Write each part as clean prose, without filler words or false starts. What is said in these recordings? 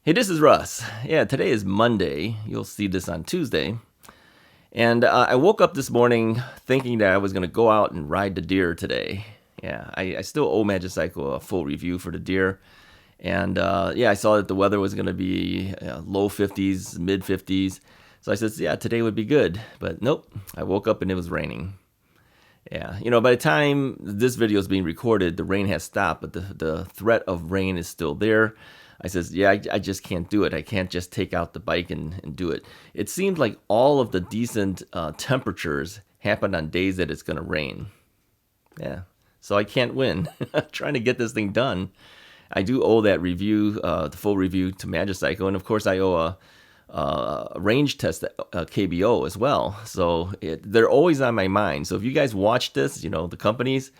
Hey, this is Russ. Yeah, today is Monday. You'll see this on Tuesday. And I woke up this morning thinking that I was going to go out and ride the deer today. Yeah, I still owe Magicycle a full review for the deer. And yeah, I saw that the weather was going to be low 50s, mid 50s. So I said, yeah, today would be good. But nope, I woke up and it was raining. Yeah, by the time this video is being recorded, the rain has stopped, but the threat of rain is still there. I says, yeah, I just can't do it. I can't just take out the bike and do it. It seems like all of the decent temperatures happen on days that it's going to rain. Yeah, so I can't win. I'm trying to get this thing done. I do owe that review, the full review to Magicycle, and of course I owe a range test KBO as well. So they're always on my mind. So if you guys watch this, the companies,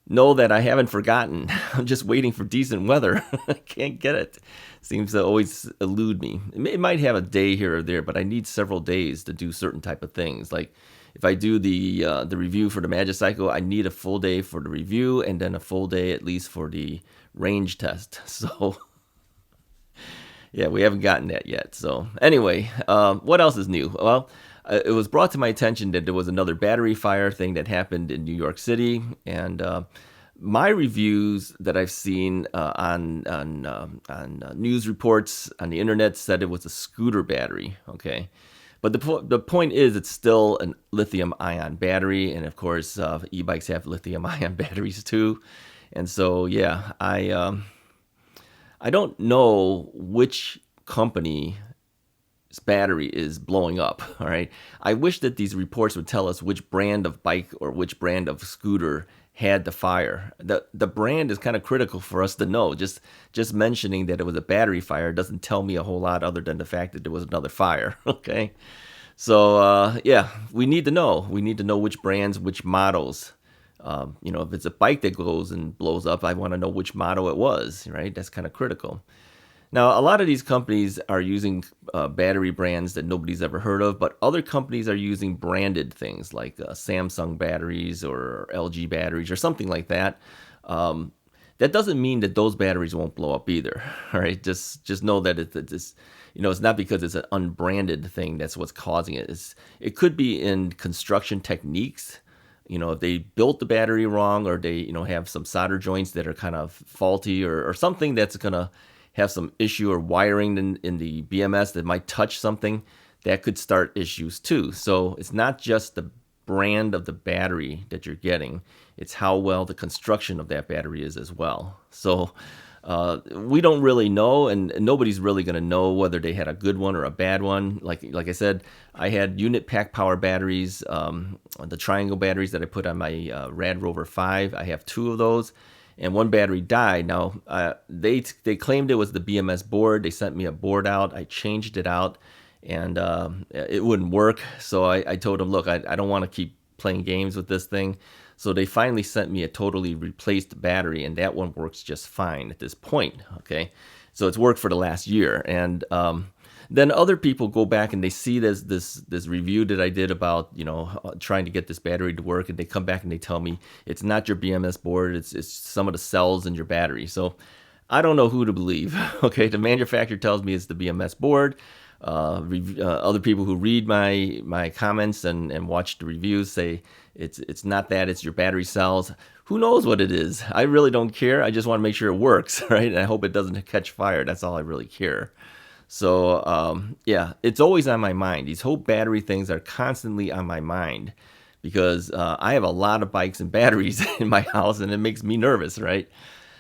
know that I haven't forgotten. I'm just waiting for decent weather. I can't get it. Seems to always elude me. It might have a day here or there, but I need several days to do certain type of things. Like if I do the review for the Magicycle, I need a full day for the review and then a full day at least for the range test. So yeah, we haven't gotten that yet. So anyway, what else is new? Well, it was brought to my attention that there was another battery fire thing that happened in New York City, and my reviews that I've seen on news reports on the internet said it was a scooter battery. Okay, but the point is it's still a lithium-ion battery, and of course e-bikes have lithium-ion batteries too, and so yeah, I don't know which company's battery is blowing up. All right. I wish that these reports would tell us which brand of bike or which brand of scooter had the fire. The brand is kind of critical for us to know. Just mentioning that it was a battery fire doesn't tell me a whole lot other than the fact that there was another fire. Okay. So yeah, we need to know. We need to know which brands, which models. If it's a bike that goes and blows up, I want to know which model it was, right? That's kind of critical. Now, a lot of these companies are using battery brands that nobody's ever heard of, but other companies are using branded things like Samsung batteries or LG batteries or something like that. That doesn't mean that those batteries won't blow up either, all right? Just know that it's not because it's an unbranded thing that's what's causing it. It could be in construction techniques. If they built the battery wrong or they, have some solder joints that are kind of faulty or something that's going to have some issue or wiring in the BMS that might touch something, that could start issues too. So it's not just the brand of the battery that you're getting, it's how well the construction of that battery is as well. So we don't really know, and nobody's really going to know whether they had a good one or a bad one. Like I said, I had unit pack power batteries, the triangle batteries that I put on my Rad Rover 5. I have two of those, and one battery died. Now, they claimed it was the BMS board. They sent me a board out. I changed it out, and it wouldn't work. So I told them, look, I don't want to keep playing games with this thing. So they finally sent me a totally replaced battery, and that one works just fine at this point. Okay, so it's worked for the last year, and then other people go back and they see this review that I did about trying to get this battery to work, and they come back and they tell me it's not your BMS board, it's some of the cells in your battery. So I don't know who to believe. Okay, the manufacturer tells me it's the BMS board. Other people who read my comments and watch the reviews say it's not that, it's your battery cells. Who knows what it is? I really don't care. I just want to make sure it works, right? And I hope it doesn't catch fire. That's all I really care. So yeah, it's always on my mind. These whole battery things are constantly on my mind because I have a lot of bikes and batteries in my house, and it makes me nervous, right?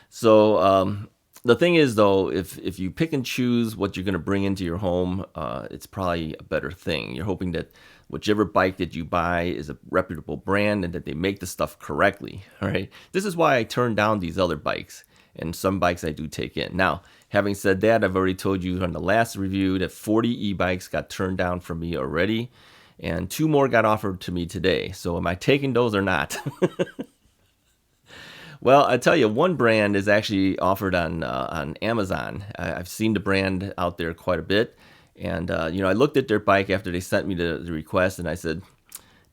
So the thing is, though, if you pick and choose what you're going to bring into your home, it's probably a better thing. You're hoping that whichever bike that you buy is a reputable brand and that they make the stuff correctly, all right? This is why I turn down these other bikes, and some bikes I do take in. Now, having said that, I've already told you on the last review that 40 e-bikes got turned down from me already, and 2 more got offered to me today. So am I taking those or not? Well, I tell you, one brand is actually offered on Amazon. I've seen the brand out there quite a bit, and I looked at their bike after they sent me the request, and I said,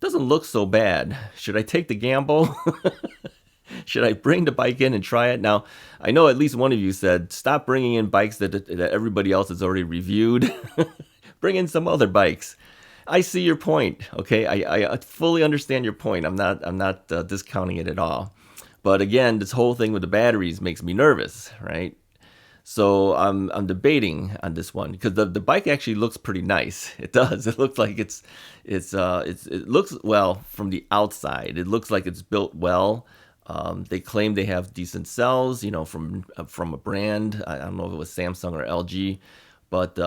"Doesn't look so bad. Should I take the gamble?" Should I bring the bike in and try it? Now, I know at least one of you said, stop bringing in bikes that everybody else has already reviewed. Bring in some other bikes. I see your point. Okay, I fully understand your point. I'm not discounting it at all. But again, this whole thing with the batteries makes me nervous, right? So I'm debating on this one because the bike actually looks pretty nice. It does. It looks like it looks well from the outside. It looks like it's built well. They claim they have decent cells, from a brand. I don't know if it was Samsung or LG, but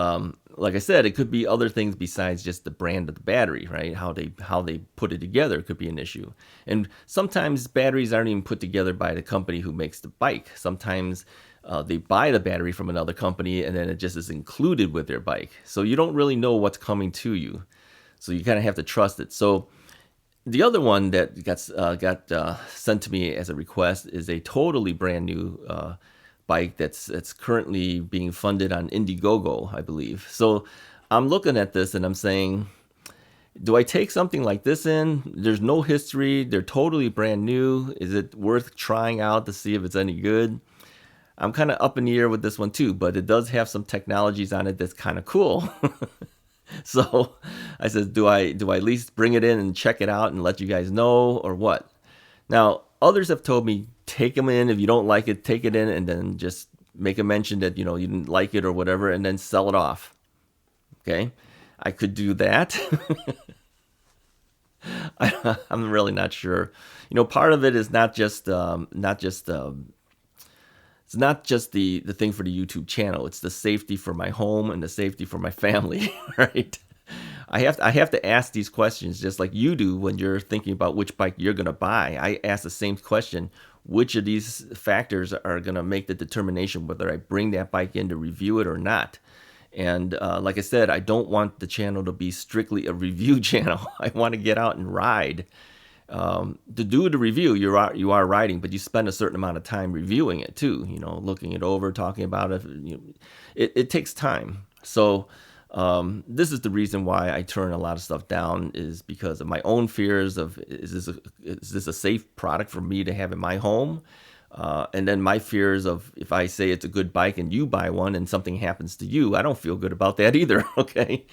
like I said, it could be other things besides just the brand of the battery, right? How they put it together could be an issue. And sometimes batteries aren't even put together by the company who makes the bike. Sometimes they buy the battery from another company and then it just is included with their bike. So you don't really know what's coming to you. So you kind of have to trust it. So the other one that got sent to me as a request is a totally brand new bike that's currently being funded on Indiegogo, I believe. So I'm looking at this and I'm saying, do I take something like this in? There's no history. They're totally brand new. Is it worth trying out to see if it's any good? I'm kind of up in the air with this one too, but it does have some technologies on it that's kind of cool. So I said, do I at least bring it in and check it out and let you guys know or what? Now, others have told me, take them in. If you don't like it, take it in and then just make a mention that, you didn't like it or whatever, and then sell it off. Okay. I could do that. I'm really not sure. Part of it is it's not just the thing for the YouTube channel. It's the safety for my home and the safety for my family, right? I have to ask these questions just like you do when you're thinking about which bike you're going to buy. I ask the same question. Which of these factors are going to make the determination whether I bring that bike in to review it or not? And like I said, I don't want the channel to be strictly a review channel. I want to get out and ride. To do the review, you are riding, but you spend a certain amount of time reviewing it too. Looking it over, talking about it. It takes time. So this is the reason why I turn a lot of stuff down, is because of my own fears of is this a safe product for me to have in my home? And then my fears of if I say it's a good bike and you buy one and something happens to you, I don't feel good about that either. Okay.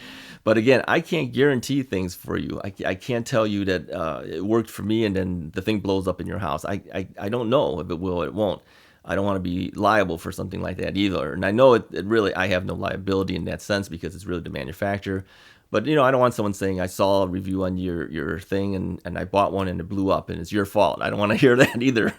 But again, I can't guarantee things for you. I can't tell you that it worked for me and then the thing blows up in your house. I don't know if it will or it won't. I don't want to be liable for something like that either. And I know it really, I have no liability in that sense because it's really the manufacturer. But, I don't want someone saying I saw a review on your thing and I bought one and it blew up and it's your fault. I don't want to hear that either.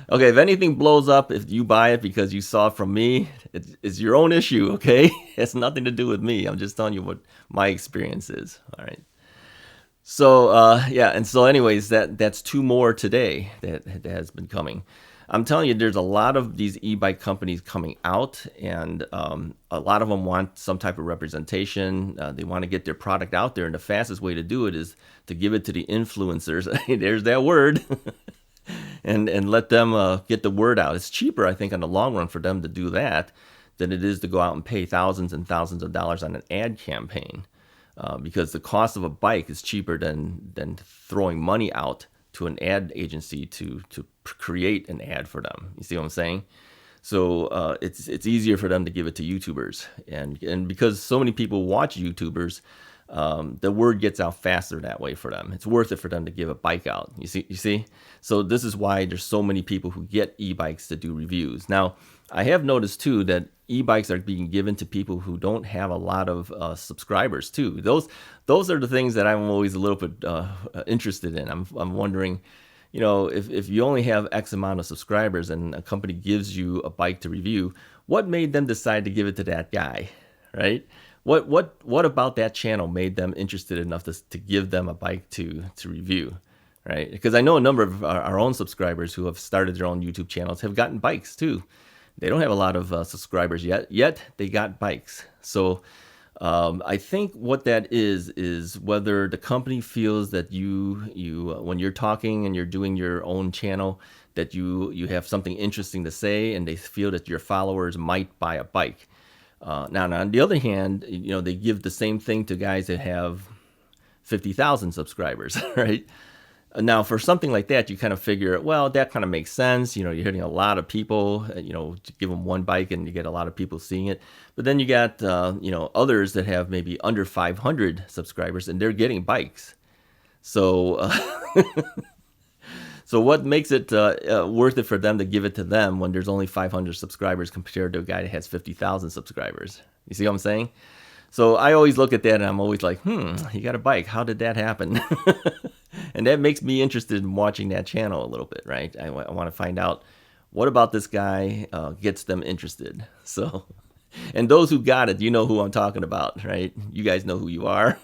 Okay, if anything blows up, if you buy it because you saw it from me, it's your own issue, okay? It has nothing to do with me. I'm just telling you what my experience is, all right? So, yeah, and so anyways, that's two more today that has been coming. I'm telling you, there's a lot of these e-bike companies coming out, and a lot of them want some type of representation. They want to get their product out there, and the fastest way to do it is to give it to the influencers. There's that word. And let them get the word out. It's cheaper, I think, in the long run for them to do that than it is to go out and pay thousands and thousands of dollars on an ad campaign, because the cost of a bike is cheaper than throwing money out to an ad agency to create an ad for them. You see what I'm saying? So it's easier for them to give it to YouTubers, and because so many people watch YouTubers, the word gets out faster that way for them. It's worth it for them to give a bike out. You see? So this is why there's so many people who get e-bikes to do reviews. Now, I have noticed too that e-bikes are being given to people who don't have a lot of subscribers too. Those are the things that I'm always a little bit interested in. I'm wondering, if you only have X amount of subscribers and a company gives you a bike to review, what made them decide to give it to that guy, right? What about that channel made them interested enough to give them a bike to review, right? Because I know a number of our own subscribers who have started their own YouTube channels have gotten bikes too. They don't have a lot of subscribers yet they got bikes. So I think what that is whether the company feels that you when you're talking and you're doing your own channel, that you have something interesting to say and they feel that your followers might buy a bike. Now, on the other hand, they give the same thing to guys that have 50,000 subscribers, right? Now, for something like that, you kind of figure, well, that kind of makes sense. You know, you're hitting a lot of people, you know, to give them one bike and you get a lot of people seeing it. But then you got, you know, others that have maybe under 500 subscribers and they're getting bikes. So, so what makes it worth it for them to give it to them when there's only 500 subscribers compared to a guy that has 50,000 subscribers? You see what I'm saying? So I always look at that and I'm always like, he got a bike. How did that happen? And that makes me interested in watching that channel a little bit, right? I want to find out what about this guy gets them interested. So, and those who got it, you know who I'm talking about, right? You guys know who you are.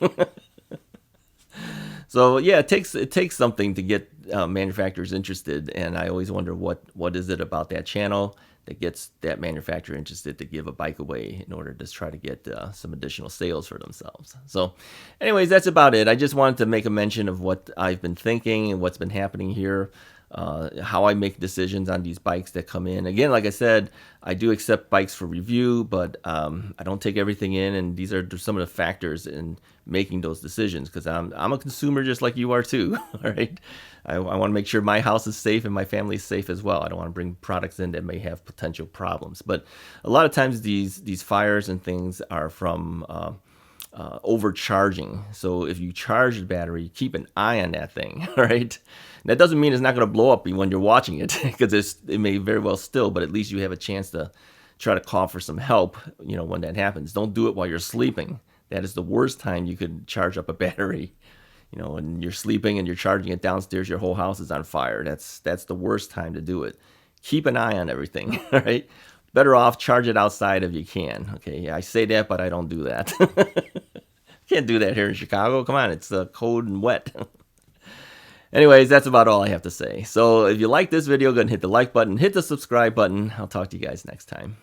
So yeah, it takes something to get manufacturers interested, and I always wonder what is it about that channel that gets that manufacturer interested to give a bike away in order to try to get some additional sales for themselves. So anyways, that's about it. I just wanted to make a mention of what I've been thinking and what's been happening here, how I make decisions on these bikes that come in. Again, like I said, I do accept bikes for review, but I don't take everything in, and these are some of the factors in making those decisions, because I'm a consumer just like you are too. All right, I want to make sure my house is safe and my family is safe as well. I don't want to bring products in that may have potential problems. But a lot of times these fires and things are from overcharging. So if you charge the battery, keep an eye on that thing. All right. That doesn't mean it's not going to blow up when you're watching it, because it may very well still, but at least you have a chance to try to call for some help, you know, when that happens. Don't do it while you're sleeping. That is the worst time you could charge up a battery. You know, when you're sleeping and you're charging it downstairs, your whole house is on fire. That's the worst time to do it. Keep an eye on everything, all right? Better off charge it outside if you can. Okay, yeah, I say that, but I don't do that. Can't do that here in Chicago. Come on, it's cold and wet. Anyways, that's about all I have to say. So if you like this video, go ahead and hit the like button, hit the subscribe button. I'll talk to you guys next time.